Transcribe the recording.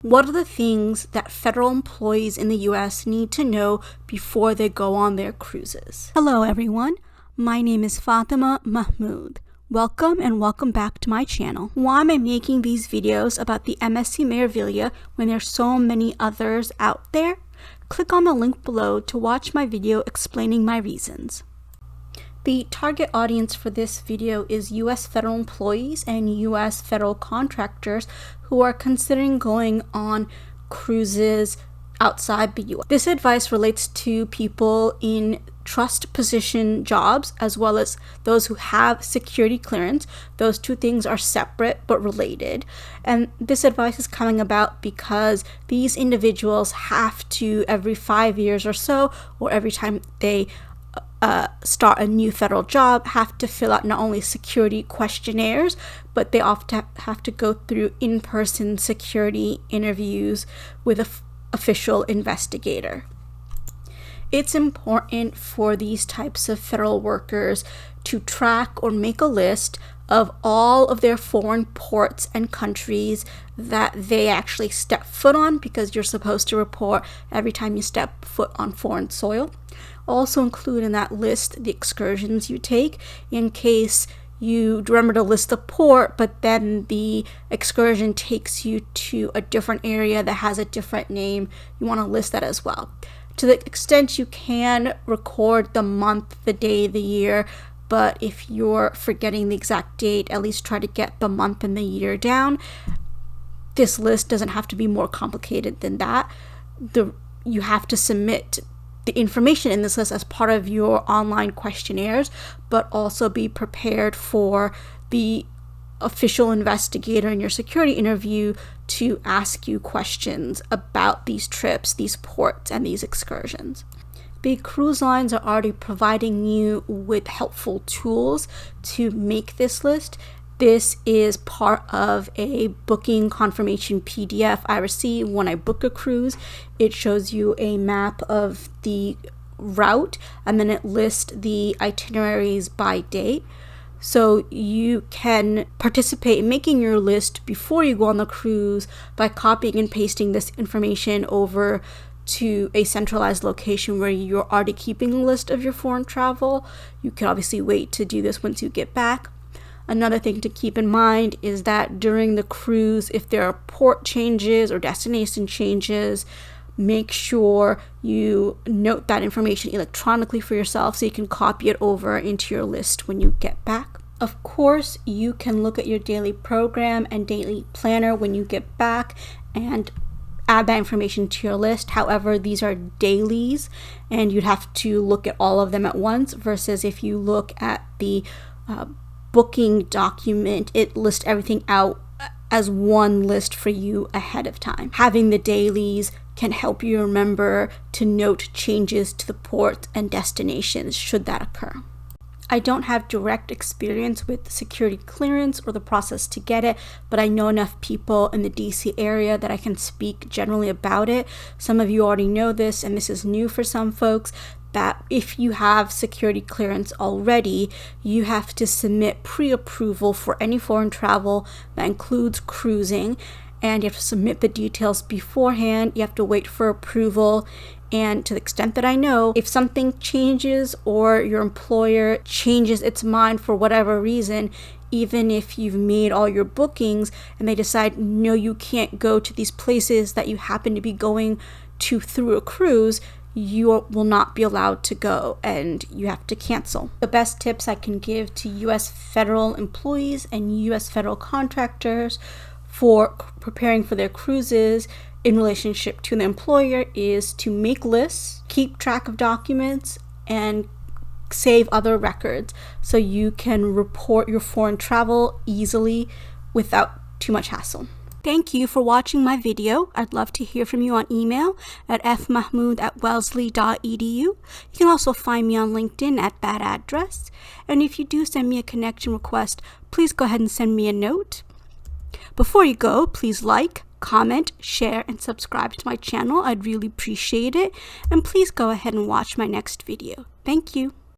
What are the things that federal employees in the US need to know before they go on their cruises? Hello everyone, my name is Fatima Mahmood. Welcome and welcome back to my channel. Why am I making these videos about the MSC Meraviglia when there's so many others out there? Click on the link below to watch my video explaining my reasons. The target audience for this video is US federal employees and US federal contractors who are considering going on cruises outside the US. This advice relates to people in trust position jobs as well as those who have security clearance. Those two things are separate but related. And this advice is coming about because these individuals have to, every 5 years or so, or every time they start a new federal job, have to fill out not only security questionnaires, but they often have to go through in-person security interviews with an official investigator. It's important for these types of federal workers to track or make a list of all of their foreign ports and countries that they actually step foot on, because you're supposed to report every time you step foot on foreign soil. Also include in that list the excursions you take in case you remember to list the port, but then the excursion takes you to a different area that has a different name. You want to list that as well. To the extent you can, record the month, the day, the year, but if you're forgetting the exact date, at least try to get the month and the year down. This list doesn't have to be more complicated than that. You have to submit the information in this list as part of your online questionnaires, but also be prepared for the official investigator in your security interview to ask you questions about these trips, these ports, and these excursions. The cruise lines are already providing you with helpful tools to make this list. This is part of a booking confirmation PDF I receive when I book a cruise. It shows you a map of the route and then it lists the itineraries by date. So you can participate in making your list before you go on the cruise by copying and pasting this information over to a centralized location where you're already keeping a list of your foreign travel. You can obviously wait to do this once you get back. Another thing to keep in mind is that during the cruise, if there are port changes or destination changes, make sure you note that information electronically for yourself so you can copy it over into your list when you get back. Of course, you can look at your daily program and daily planner when you get back and add that information to your list. However, these are dailies and you'd have to look at all of them at once, versus if you look at the booking document, it lists everything out as one list for you ahead of time. Having the dailies can help you remember to note changes to the port and destinations should that occur. I don't have direct experience with security clearance or the process to get it, but I know enough people in the DC area that I can speak generally about it. Some of you already know this, and this is new for some folks, that if you have security clearance already, you have to submit pre-approval for any foreign travel that includes cruising, and you have to submit the details beforehand. You have to wait for approval. And to the extent that I know, if something changes or your employer changes its mind for whatever reason, even if you've made all your bookings and they decide, no, you can't go to these places that you happen to be going to through a cruise, you will not be allowed to go and you have to cancel. The best tips I can give to US federal employees and US federal contractors for preparing for their cruises in relationship to the employer is to make lists, keep track of documents, and save other records so you can report your foreign travel easily without too much hassle. Thank you for watching my video. I'd love to hear from you on email at fmahmood@wellesley.edu. You can also find me on LinkedIn at that address. And if you do send me a connection request, please go ahead and send me a note. Before you go, please like, comment, share, and subscribe to my channel. I'd really appreciate it. And please go ahead and watch my next video. Thank you.